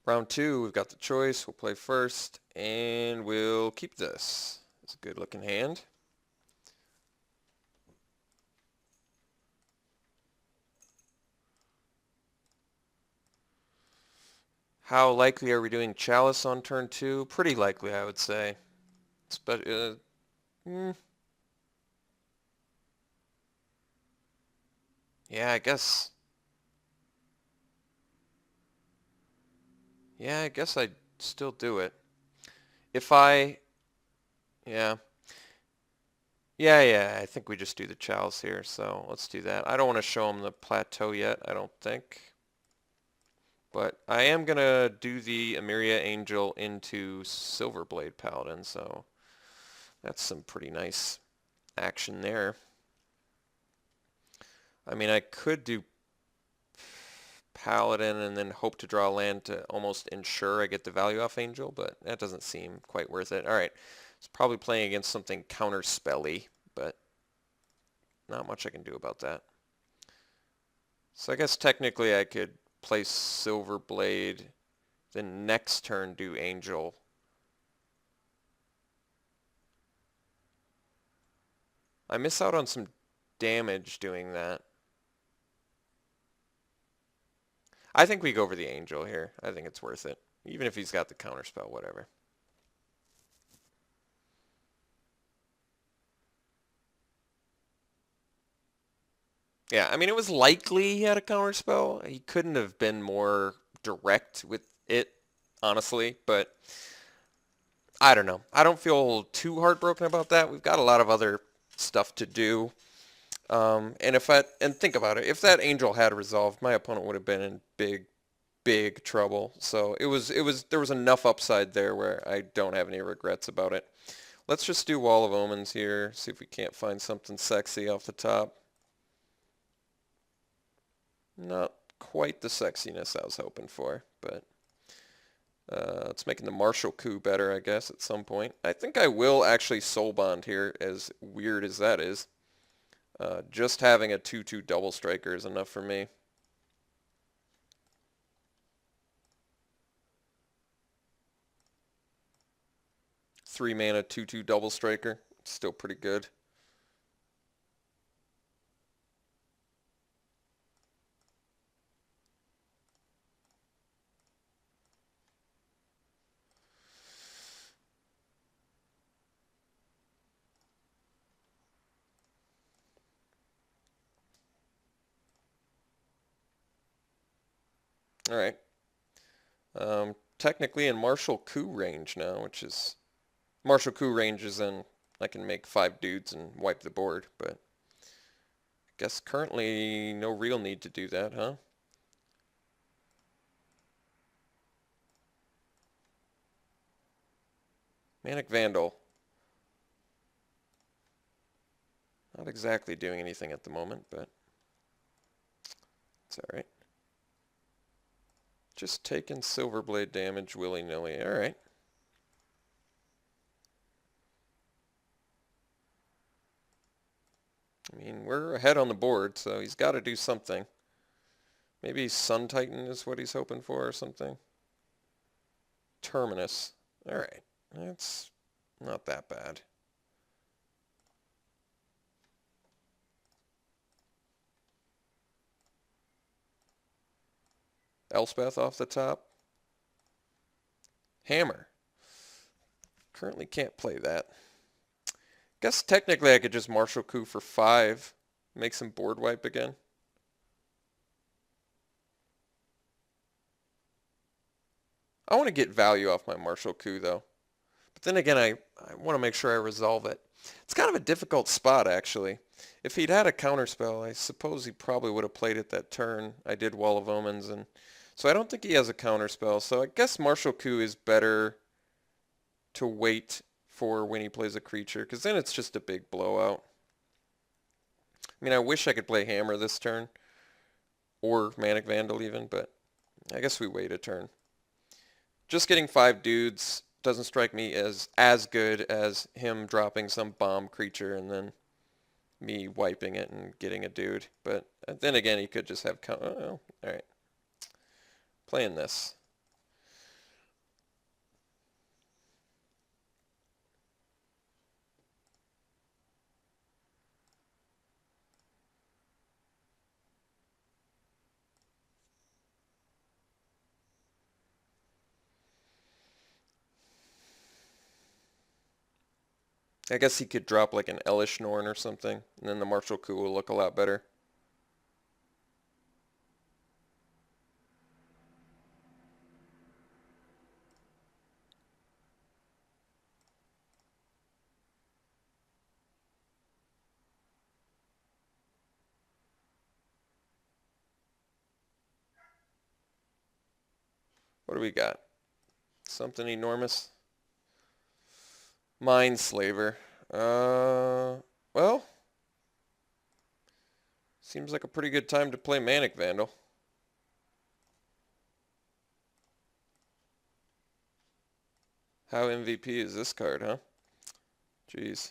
Round 2, we've got the choice. We'll play first, and we'll keep this. It's a good looking hand. How likely are we doing Chalice on turn 2? Pretty likely, I would say. Hmm. Yeah, I guess. Yeah, I guess I'd still do it. If I... Yeah. Yeah, I think we just do the Chalice here, so let's do that. I don't want to show him the plateau yet, I don't think. But I am going to do the Emiria Angel into Silverblade Paladin, so that's some pretty nice action there. I mean, I could do Paladin and then hope to draw land to almost ensure I get the value off Angel, but that doesn't seem quite worth it. Alright, it's probably playing against something counter-spelly, but not much I can do about that. So I guess technically I could play Silverblade, then next turn do Angel. I miss out on some damage doing that. I think we go over the Angel here. I think it's worth it. Even if he's got the counterspell, whatever. Yeah, I mean, it was likely he had a counterspell. He couldn't have been more direct with it, honestly, but I don't know. I don't feel too heartbroken about that. We've got a lot of other stuff to do. And think about it, if that Angel had resolved, my opponent would have been in big trouble. So there was enough upside there where I don't have any regrets about it. Let's just do Wall of Omens here, see if we can't find something sexy off the top. Not quite the sexiness I was hoping for, but it's making the Martial Coup better, I guess, at some point. I think I will actually Soul Bond here, as weird as that is. Just having a 2/2 double striker is enough for me. Three mana 2/2 double striker. Still pretty good. Alright. Technically in Martial Coup range now, which is... Martial Coup range is in I can make 5 dudes and wipe the board, but I guess currently no real need to do that, huh? Manic Vandal. Not exactly doing anything at the moment, but it's alright. Just taking Silverblade damage willy-nilly. Alright. I mean, we're ahead on the board, so he's got to do something. Maybe Sun Titan is what he's hoping for or something. Terminus. Alright. That's not that bad. Elspeth off the top. Hammer. Currently can't play that. Guess technically I could just Martial Coup for 5. Make some board wipe again. I want to get value off my Martial Coup though. But then again, I want to make sure I resolve it. It's kind of a difficult spot actually. If he'd had a counterspell, I suppose he probably would have played it that turn. I did Wall of Omens, and so I don't think he has a counterspell. So I guess Martial Coup is better to wait for when he plays a creature, because then it's just a big blowout. I mean, I wish I could play Hammer this turn, or Manic Vandal even, but I guess we wait a turn. Just getting 5 dudes doesn't strike me as good as him dropping some bomb creature and then me wiping it and getting a dude. But then again, he could just have... Oh, alright. Playing this. I guess he could drop like an Elish Norn or something, and then the Martial Coup will look a lot better. What do we got? Something enormous? Mindslaver. Well, seems like a pretty good time to play Manic Vandal. How MVP is this card, huh? Jeez.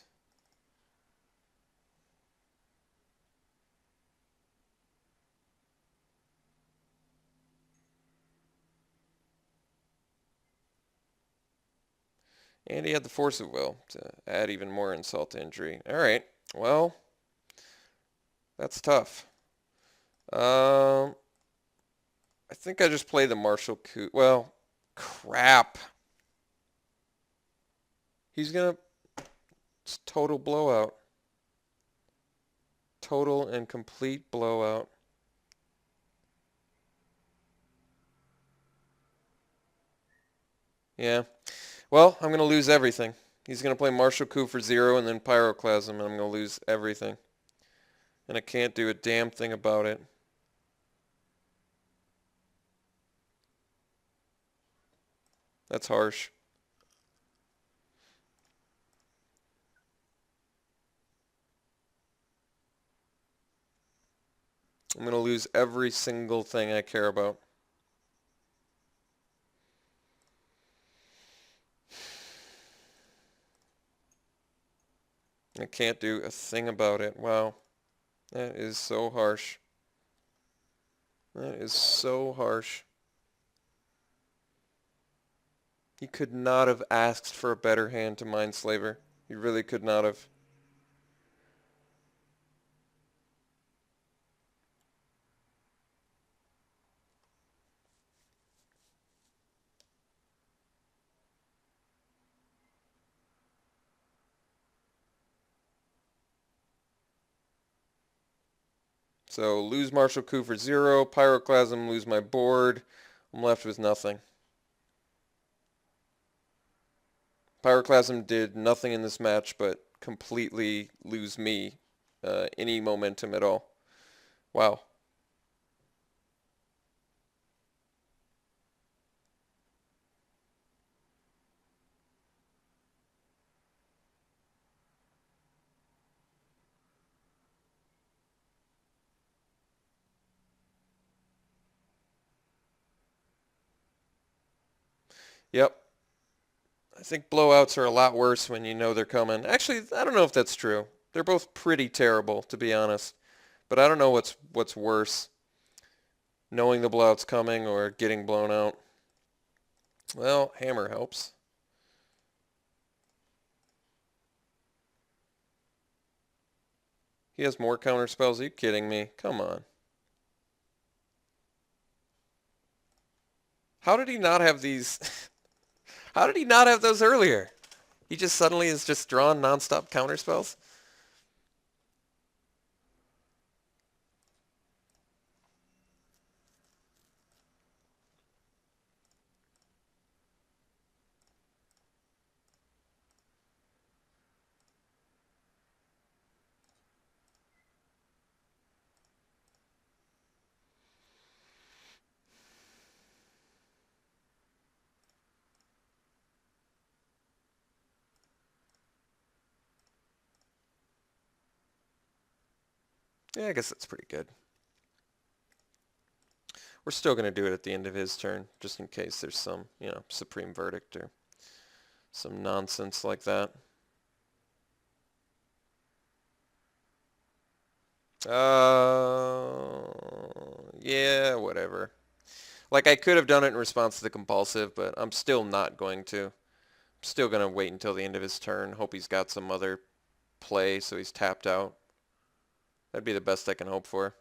And he had the Force of Will to add even more insult to injury. All right. Well, that's tough. I think I just play the Martial Coup. Well, crap. He's going to... It's total blowout. Total and complete blowout. Yeah. Well, I'm going to lose everything. He's going to play Martial Coup for 0 and then Pyroclasm, and I'm going to lose everything. And I can't do a damn thing about it. That's harsh. I'm going to lose every single thing I care about. I can't do a thing about it. Wow. That is so harsh. That is so harsh. He could not have asked for a better hand to Mindslaver. He really could not have. So lose Martial Coup for 0, Pyroclasm, lose my board. I'm left with nothing. Pyroclasm did nothing in this match but completely lose me any momentum at all. Wow. Yep. I think blowouts are a lot worse when you know they're coming. Actually, I don't know if that's true. They're both pretty terrible, to be honest. But I don't know what's worse, knowing the blowout's coming or getting blown out. Well, hammer helps. He has more counter spells. Are you kidding me? Come on. How did he not have these? How did he not have those earlier? He just suddenly is just drawing nonstop counter spells? Yeah, I guess that's pretty good. We're still going to do it at the end of his turn, just in case there's some, supreme verdict or some nonsense like that. Yeah, whatever. Like, I could have done it in response to the compulsive, but I'm still not going to. I'm still going to wait until the end of his turn, hope he's got some other play so he's tapped out. That'd be the best I can hope for.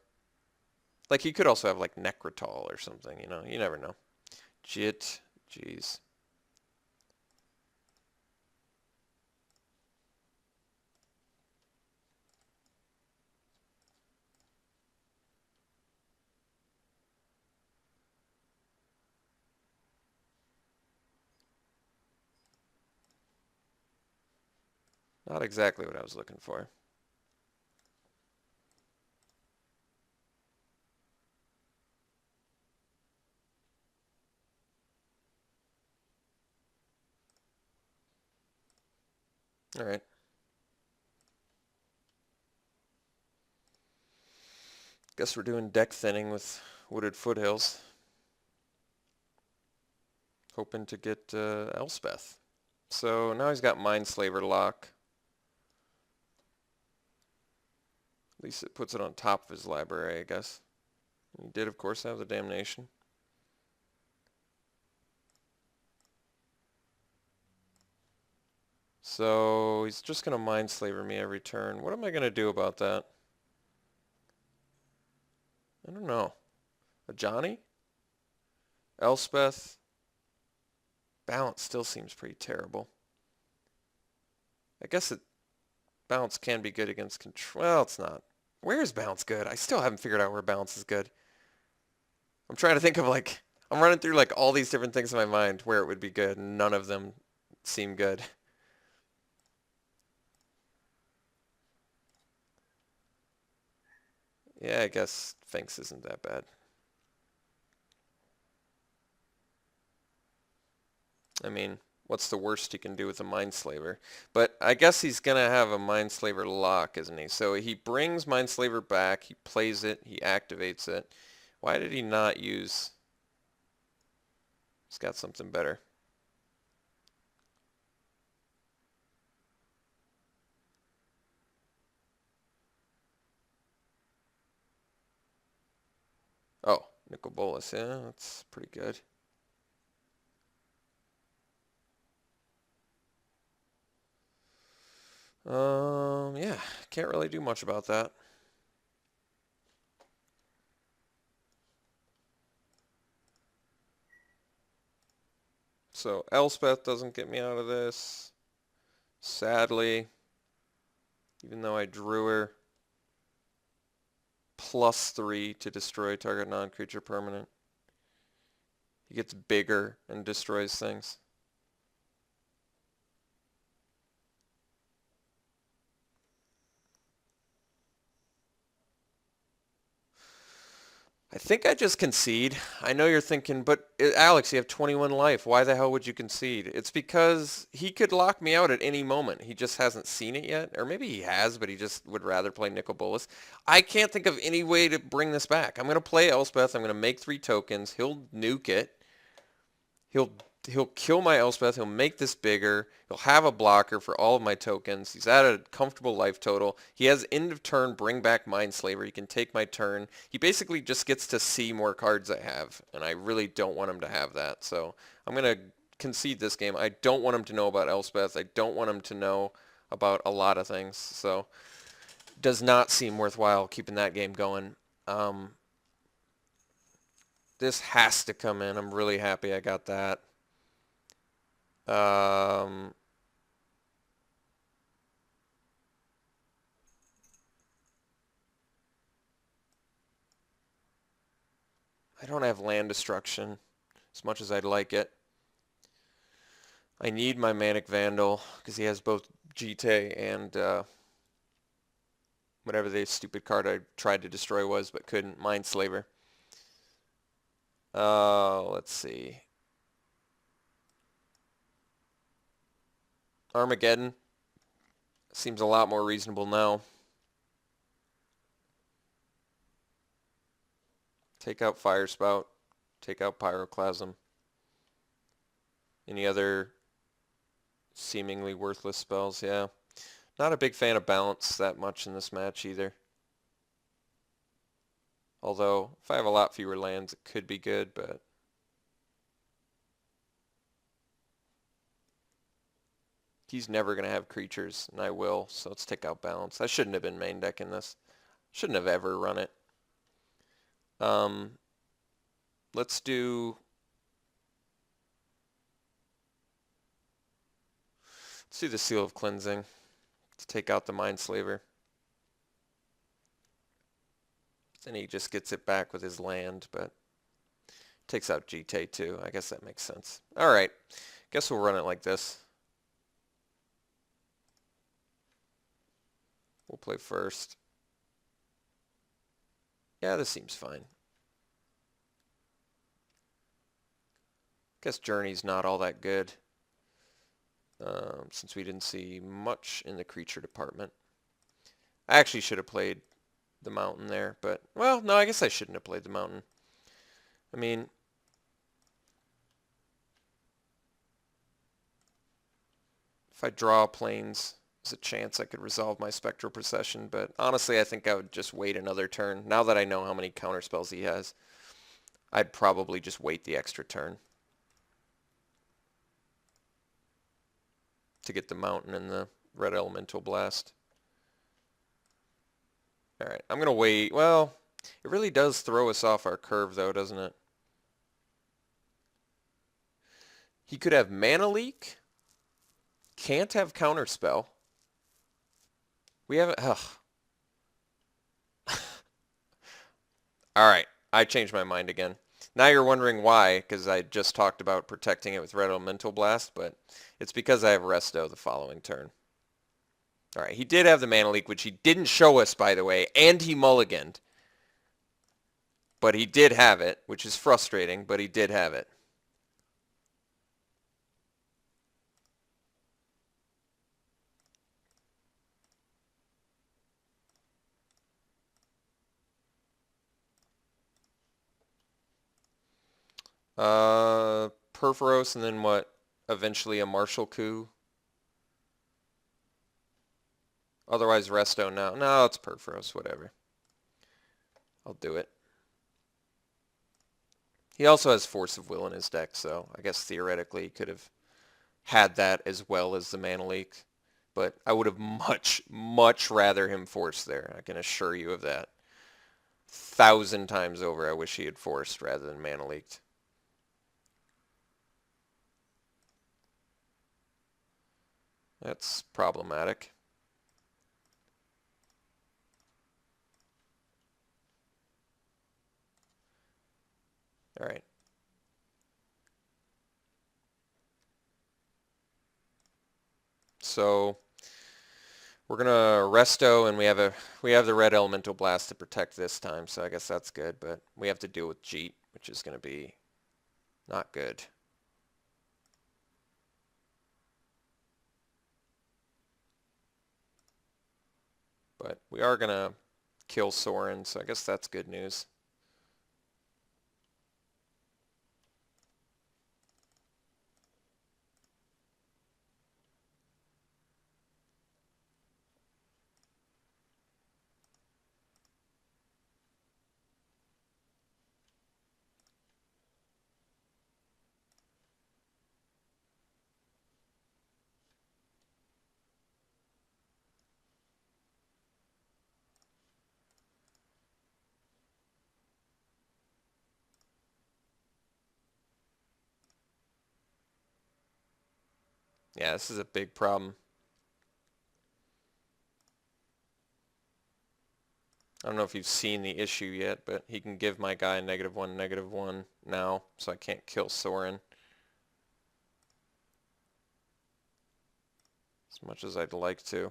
Like, he could also have, like, Necrotol or something, You never know. Jit. Jeez. Not exactly what I was looking for. All right. Guess we're doing deck thinning with wooded foothills. Hoping to get Elspeth. So now he's got Mindslaver lock. At least it puts it on top of his library, I guess. He did, of course, have the Damnation. So he's just going to Mindslaver me every turn. What am I going to do about that? I don't know. A Johnny? Elspeth? Balance still seems pretty terrible. I guess balance can be good against control. Well, it's not. Where is balance good? I still haven't figured out where balance is good. I'm trying to think of like, I'm running through like all these different things in my mind where it would be good, and none of them seem good. Yeah, I guess Finks isn't that bad. I mean, what's the worst he can do with a Mindslaver? But I guess he's going to have a Mindslaver lock, isn't he? So he brings Mindslaver back, he plays it, he activates it. Why did he not use... He's got something better. Oh, Nicol Bolas, yeah, that's pretty good. Yeah, can't really do much about that. So Elspeth doesn't get me out of this. Sadly, even though I drew her, +3 to destroy target non-creature permanent. He gets bigger and destroys things. I think I just concede. I know you're thinking, but Alex, you have 21 life. Why the hell would you concede? It's because he could lock me out at any moment. He just hasn't seen it yet. Or maybe he has, but he just would rather play Nicol Bolas. I can't think of any way to bring this back. I'm going to play Elspeth. I'm going to make 3 tokens. He'll nuke it. He'll kill my Elspeth. He'll make this bigger. He'll have a blocker for all of my tokens. He's at a comfortable life total. He has end of turn, bring back Mindslaver. He can take my turn. He basically just gets to see more cards I have, and I really don't want him to have that. So I'm going to concede this game. I don't want him to know about Elspeth. I don't want him to know about a lot of things. So it does not seem worthwhile keeping that game going. This has to come in. I'm really happy I got that. I don't have land destruction as much as I'd like it. I need my Manic Vandal because he has both Jite and whatever the stupid card I tried to destroy was but couldn't. Mindslaver. Let's see. Armageddon seems a lot more reasonable now. Take out Fire Spout. Take out Pyroclasm. Any other seemingly worthless spells? Yeah. Not a big fan of balance that much in this match either. Although, if I have a lot fewer lands, it could be good, but... He's never going to have creatures, and I will, so let's take out balance. I shouldn't have been main decking this. Shouldn't have ever run it. Let's do... Let's do the Seal of Cleansing to take out the Mindslaver. Then he just gets it back with his land, but takes out Jite too. I guess that makes sense. All right. Guess we'll run it like this. We'll play first. Yeah, this seems fine. Guess Journey's not all that good, since we didn't see much in the creature department. I actually should have played the mountain there, but, well, no, I guess I shouldn't have played the mountain. I mean, if I draw planes, there's a chance I could resolve my Spectral Procession, but honestly, I think I would just wait another turn. Now that I know how many counterspells he has, I'd probably just wait the extra turn to get the mountain and the red elemental blast. Alright, I'm going to wait. Well, it really does throw us off our curve, though, doesn't it? He could have Mana Leak. Can't have Counterspell. We haven't... Ugh. Alright, I changed my mind again. Now you're wondering why, because I just talked about protecting it with Red Elemental Blast, but it's because I have Resto the following turn. Alright, he did have the Mana Leak, which he didn't show us, by the way, and he mulliganed. But he did have it, which is frustrating, but he did have it. Perforos, and then what? Eventually a Martial Coup. Otherwise Resto now. No, it's Perforos, whatever. I'll do it. He also has Force of Will in his deck, so I guess theoretically he could have had that as well as the Mana Leak. But I would have much, much rather him force there. I can assure you of that. 1,000 times over I wish he had forced rather than Mana Leaked. That's problematic. All right. So we're gonna Resto, and we have the red elemental blast to protect this time, so I guess that's good. But we have to deal with Jeet, which is gonna be not good. But we are gonna kill Sorin, so I guess that's good news. Yeah, this is a big problem. I don't know if you've seen the issue yet, but he can give my guy -1/-1 now, so I can't kill Sorin. As much as I'd like to.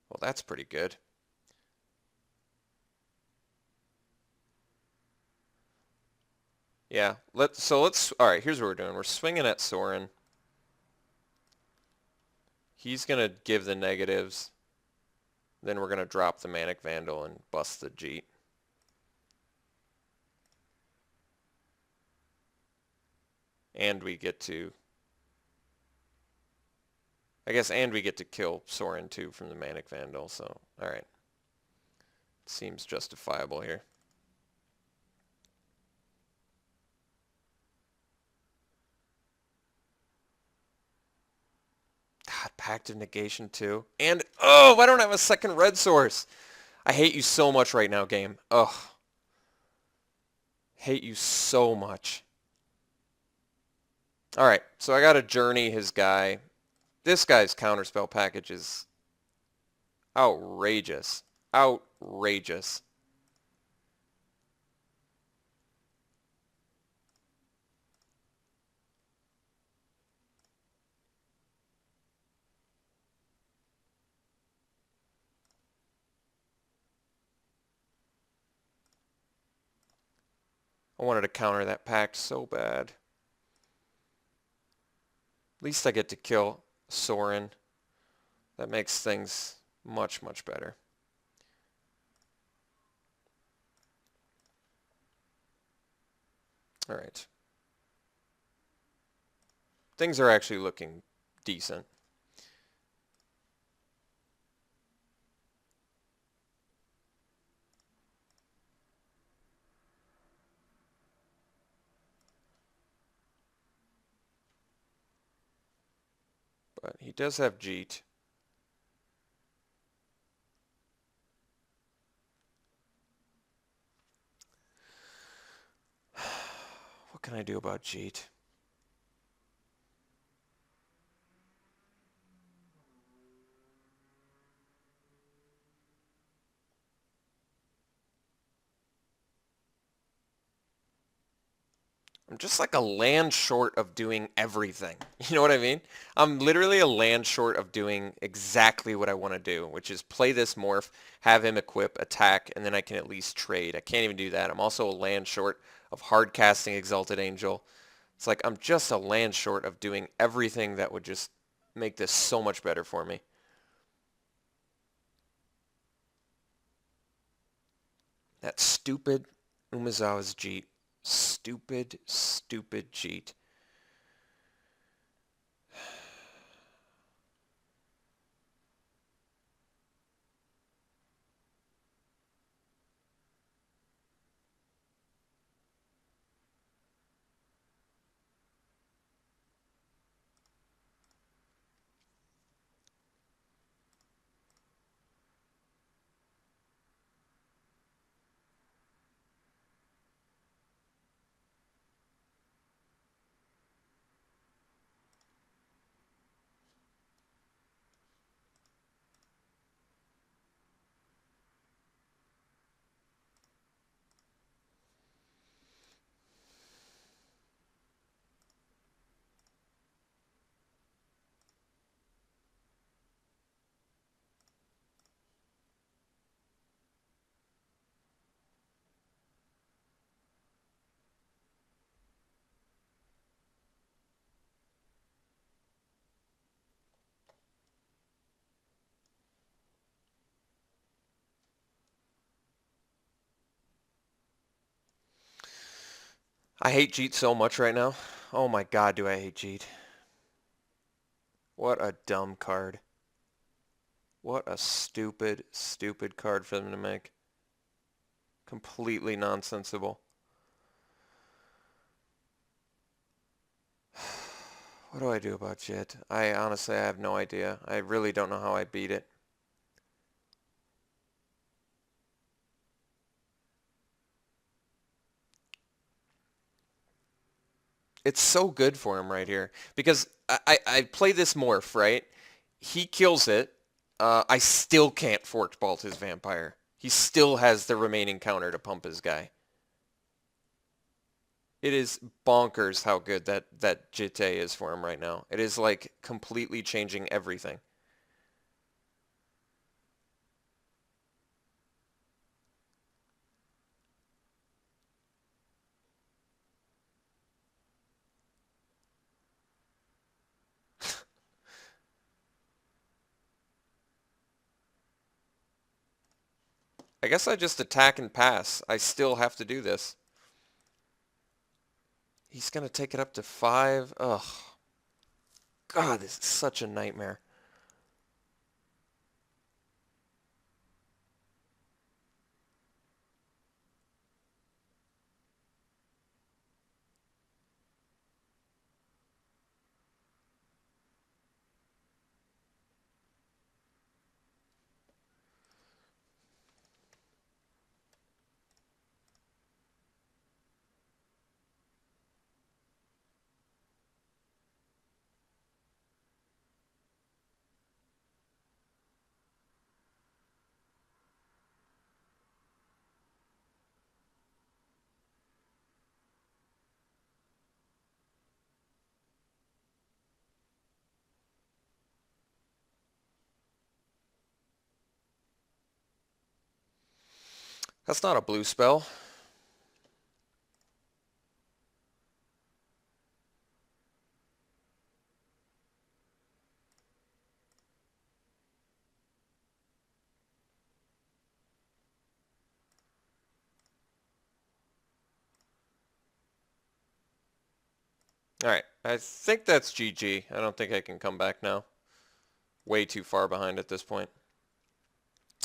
Well, that's pretty good. Yeah, all right, here's what we're doing. We're swinging at Sorin. He's going to give the negatives. Then we're going to drop the Manic Vandal and bust the Jeet. And we get to... I guess, and we get to kill Sorin too from the Manic Vandal, so, alright. Seems justifiable here. God, Pact of Negation too. And, oh, I don't have a second red source. I hate you so much right now, game. Ugh. Hate you so much. Alright, so I gotta journey his guy. This guy's counterspell package is outrageous. Outrageous. I wanted to counter that pact so bad. At least I get to kill Soren. That makes things much, much better. All right. Things are actually looking decent. But he does have Jeet. What can I do about Jeet? I'm just like a land short of doing everything. You know what I mean? I'm literally a land short of doing exactly what I want to do, which is play this morph, have him equip, attack, and then I can at least trade. I can't even do that. I'm also a land short of hard casting Exalted Angel. It's like I'm just a land short of doing everything that would just make this so much better for me. That stupid Umezawa's Jeet. Stupid, stupid Jeet. I hate Jeet so much right now. Oh my god, do I hate Jeet. What a dumb card. What a stupid, stupid card for them to make. Completely nonsensical. What do I do about Jit? I honestly have no idea. I really don't know how I beat it. It's so good for him right here. Because I play this morph, right? He kills it. I still can't Forked Bolt his vampire. He still has the remaining counter to pump his guy. It is bonkers how good that Jitte is for him right now. It is like completely changing everything. I guess I just attack and pass. I still have to do this. He's going to take it up to 5. Ugh. God, this is such a nightmare. That's not a blue spell. Alright, I think that's GG. I don't think I can come back now. Way too far behind at this point.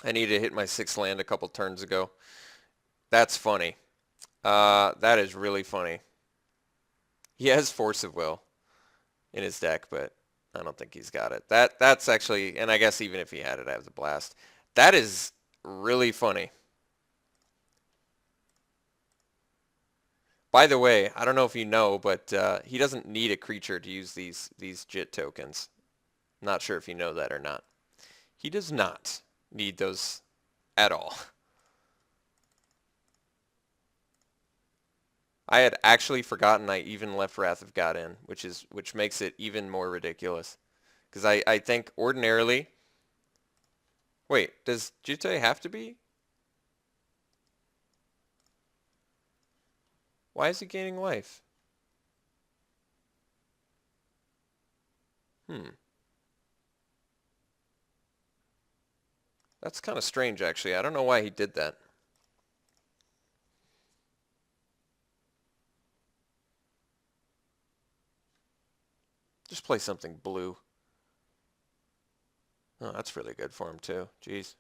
I need to hit my 6th land a couple turns ago. That's funny. That is really funny. He has Force of Will in his deck, but I don't think he's got it. That's actually, and I guess even if he had it, I have the Blast. That is really funny. By the way, I don't know if you know, but he doesn't need a creature to use these JIT tokens. Not sure if you know that or not. He does not need those at all. I had actually forgotten I even left Wrath of God in, which makes it even more ridiculous. Because I think ordinarily... Wait, does Jitte have to be? Why is he gaining life? That's kind of strange, actually. I don't know why he did that. Just play something blue. Oh, that's really good for him, too. Jeez.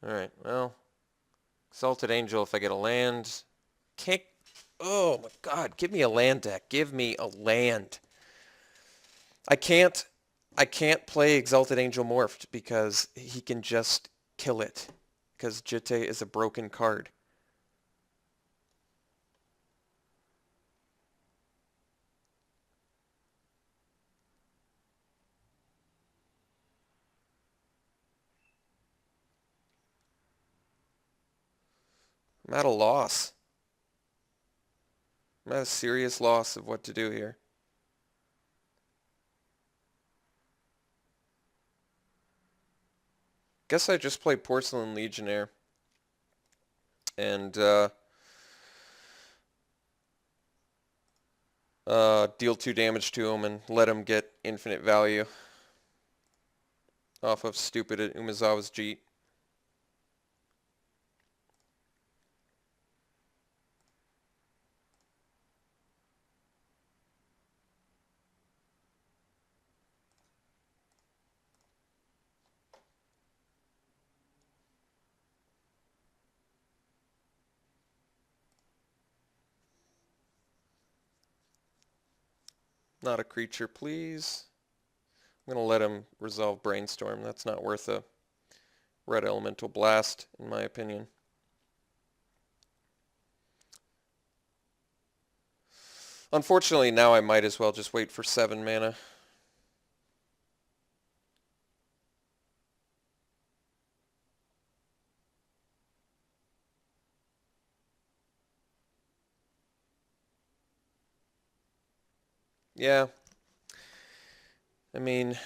Alright, well. Exalted Angel if I get a land. Can't... Oh, my God. Give me a land deck. Give me a land. I can't play Exalted Angel Morphed because he can just kill it. Because Jitte is a broken card. I'm at a loss. I'm at a serious loss of what to do here. Guess I just play Porcelain Legionnaire. And deal 2 damage to him and let him get infinite value off of stupid Umezawa's Jeet. Not a creature, please. I'm going to let him resolve Brainstorm. That's not worth a red elemental blast, in my opinion. Unfortunately, now I might as well just wait for 7 mana. Yeah. I mean,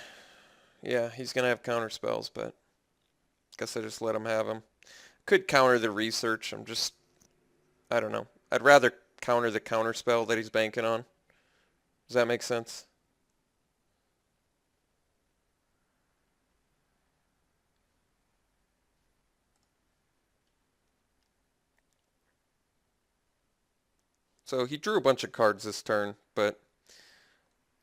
yeah, he's going to have counter spells, but guess I just let him have them. Could counter the research. I don't know. I'd rather counter the counter spell that he's banking on. Does that make sense? So he drew a bunch of cards this turn, but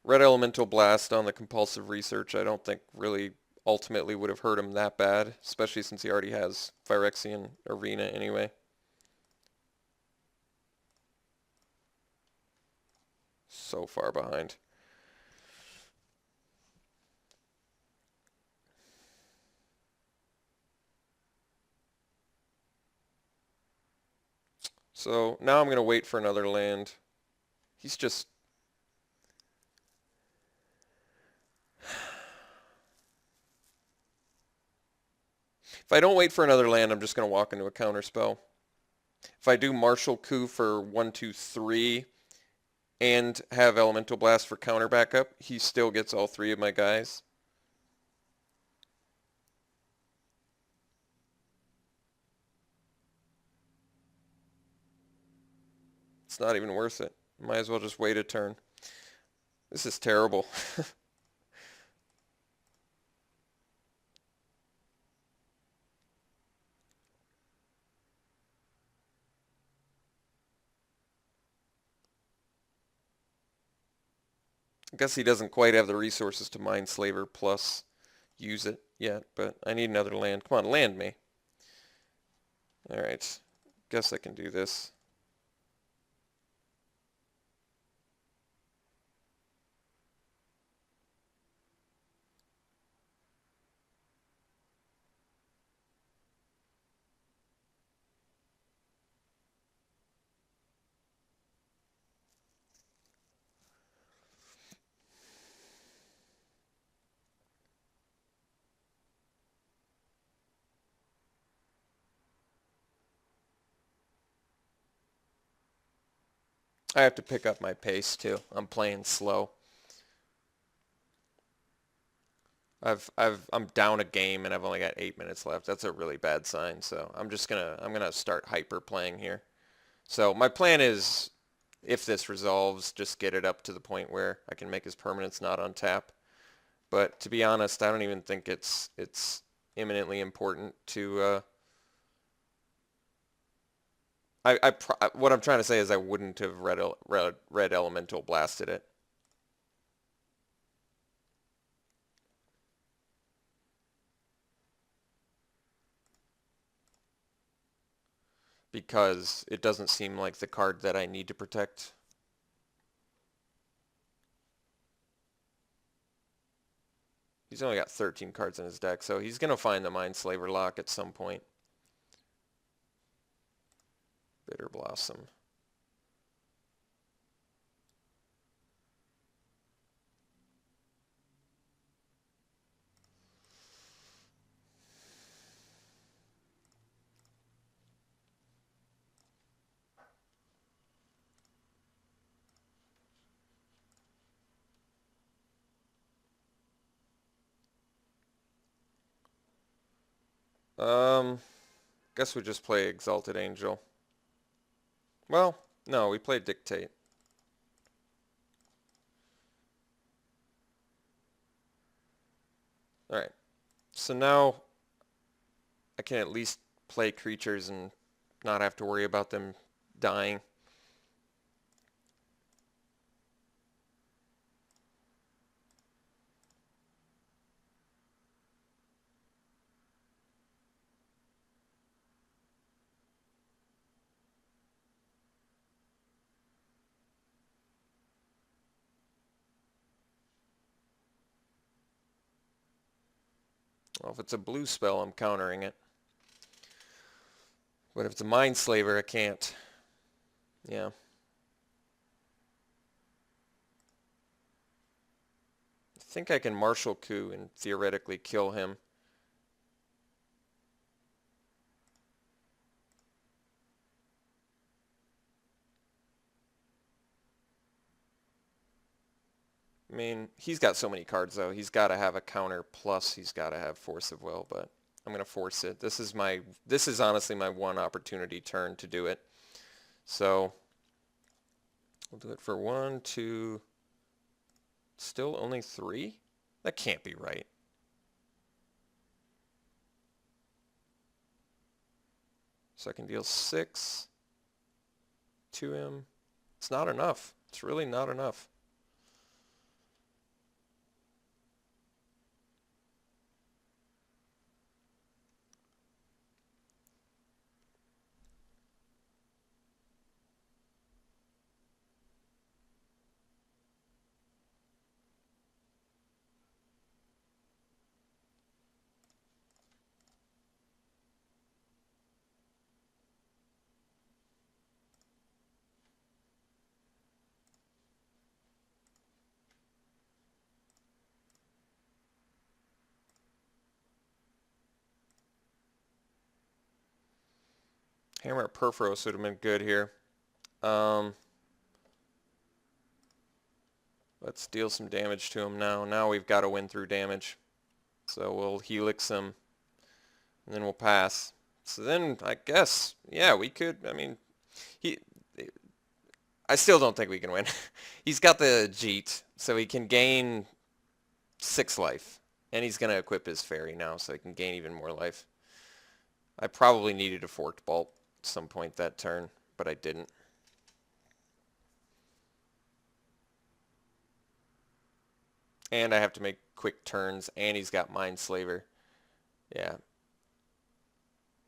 Red Elemental Blast on the compulsive research I don't think really ultimately would have hurt him that bad, especially since he already has Phyrexian Arena anyway. So far behind. So now I'm going to wait for another land. He's just... If I don't wait for another land, I'm just going to walk into a counter spell. If I do Martial Coup for 1, 2, 3 and have Elemental Blast for counter backup, he still gets all 3 of my guys. It's not even worth it. Might as well just wait a turn. This is terrible. I guess he doesn't quite have the resources to mine Slaver plus use it yet, but I need another land. Come on, land me. Alright, guess I can do this. I have to pick up my pace too. I'm playing slow. I'm down a game and I've only got 8 minutes left. That's a really bad sign. So I'm gonna start hyper playing here. So my plan is, if this resolves, just get it up to the point where I can make his permanents not on tap. But to be honest, I don't even think it's imminently important to. What I'm trying to say is I wouldn't have red elemental blasted it. Because it doesn't seem like the card that I need to protect. He's only got 13 cards in his deck, so he's going to find the Mindslaver lock at some point. Bitter Blossom. Guess we just play Exalted Angel. Well, no, we play Dictate. Alright, so now I can at least play creatures and not have to worry about them dying. Well, if it's a blue spell, I'm countering it. But if it's a Mindslaver, I can't. Yeah. I think I can Martial Coup and theoretically kill him. I mean, he's got so many cards, though. He's got to have a counter, plus he's got to have Force of Will, but I'm going to force it. This is honestly my one opportunity turn to do it. So we'll do it for 1, 2, still only 3? That can't be right. So I can deal 6 to him. It's not enough. It's really not enough. Hammer at Perforos would have been good here. Let's deal some damage to him now. Now we've got to win through damage. So we'll Helix him, and then we'll pass. So then I guess, yeah, we could, I mean, I still don't think we can win. He's got the Jeet, so he can gain 6 life. And he's going to equip his fairy now, so he can gain even more life. I probably needed a Forked Bolt at some point that turn, but I didn't. And I have to make quick turns, and he's got Mindslaver. Yeah.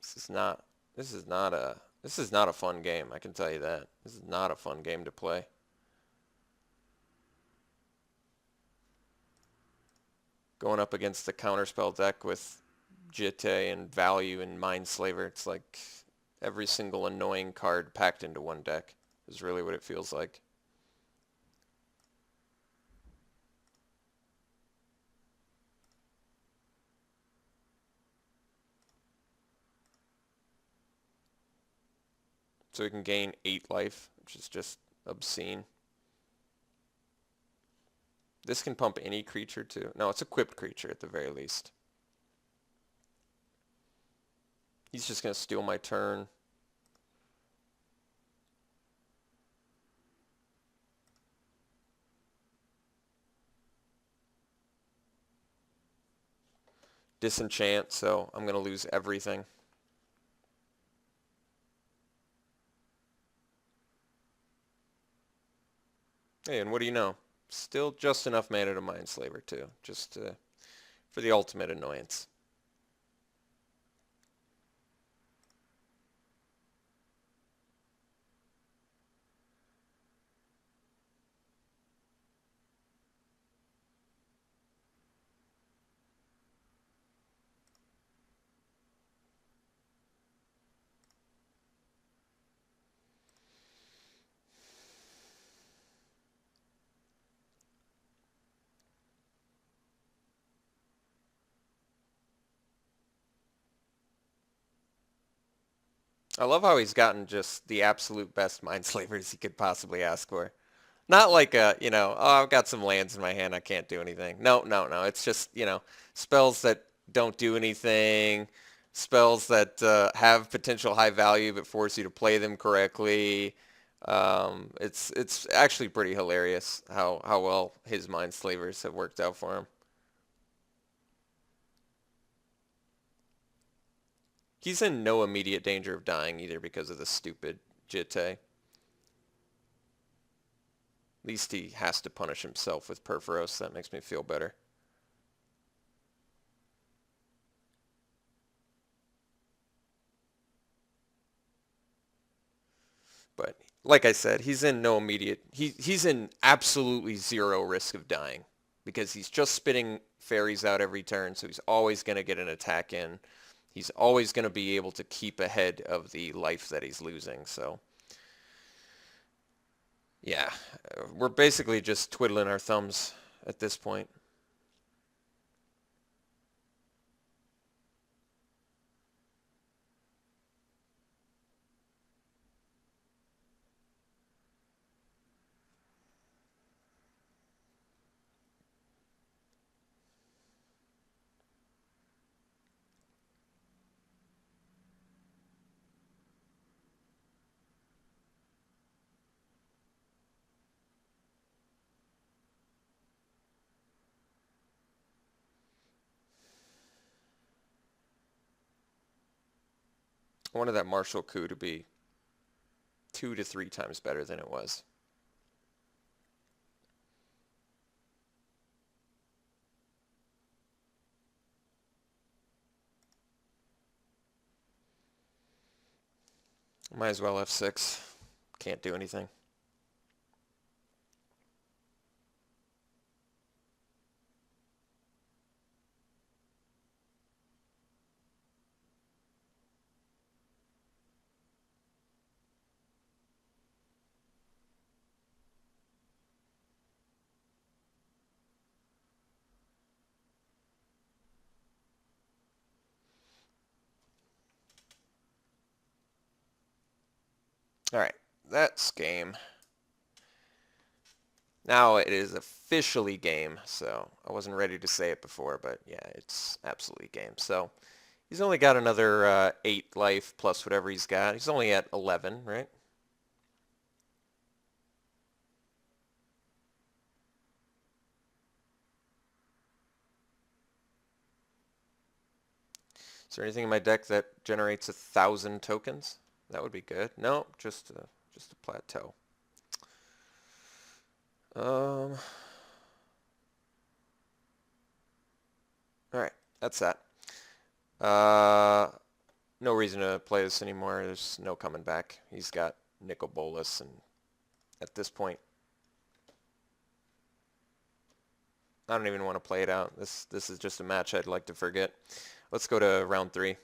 This is not this is not a this is not a fun game, I can tell you that. This is not a fun game to play. Going up against the counterspell deck with Jitte and Value and Mindslaver, it's like every single annoying card packed into one deck is really what it feels like. So we can gain 8 life, which is just obscene. This can pump any creature too. No, it's equipped creature at the very least. He's just going to steal my turn. Disenchant, so I'm going to lose everything. Hey, and what do you know? Still just enough mana to Mindslaver too, just for the ultimate annoyance. I love how he's gotten just the absolute best Mindslavers he could possibly ask for. Not like oh, I've got some lands in my hand, I can't do anything. No, no, no. It's just, spells that don't do anything, spells that have potential high value but force you to play them correctly. It's actually pretty hilarious how well his Mindslavers have worked out for him. He's in no immediate danger of dying either because of the stupid Jitte. At least he has to punish himself with Perforos. That makes me feel better. But like I said, he's in no immediate... He's in absolutely zero risk of dying because he's just spitting fairies out every turn, so he's always going to get an attack in. He's always going to be able to keep ahead of the life that he's losing, so... Yeah, we're basically just twiddling our thumbs at this point. I wanted that Martial coup to be 2 to 3 times better than it was. Might as well F6. Can't do anything. Alright, that's game. Now it is officially game, so I wasn't ready to say it before, but yeah, it's absolutely game. So he's only got another 8 life plus whatever he's got. He's only at 11, right? Is there anything in my deck that generates 1,000 tokens? That would be good. No, just a plateau. that's that. No reason to play this anymore. There's no coming back. He's got nickel bolus, and at this point, I don't even want to play it out. This is just a match I'd like to forget. Let's go to round 3.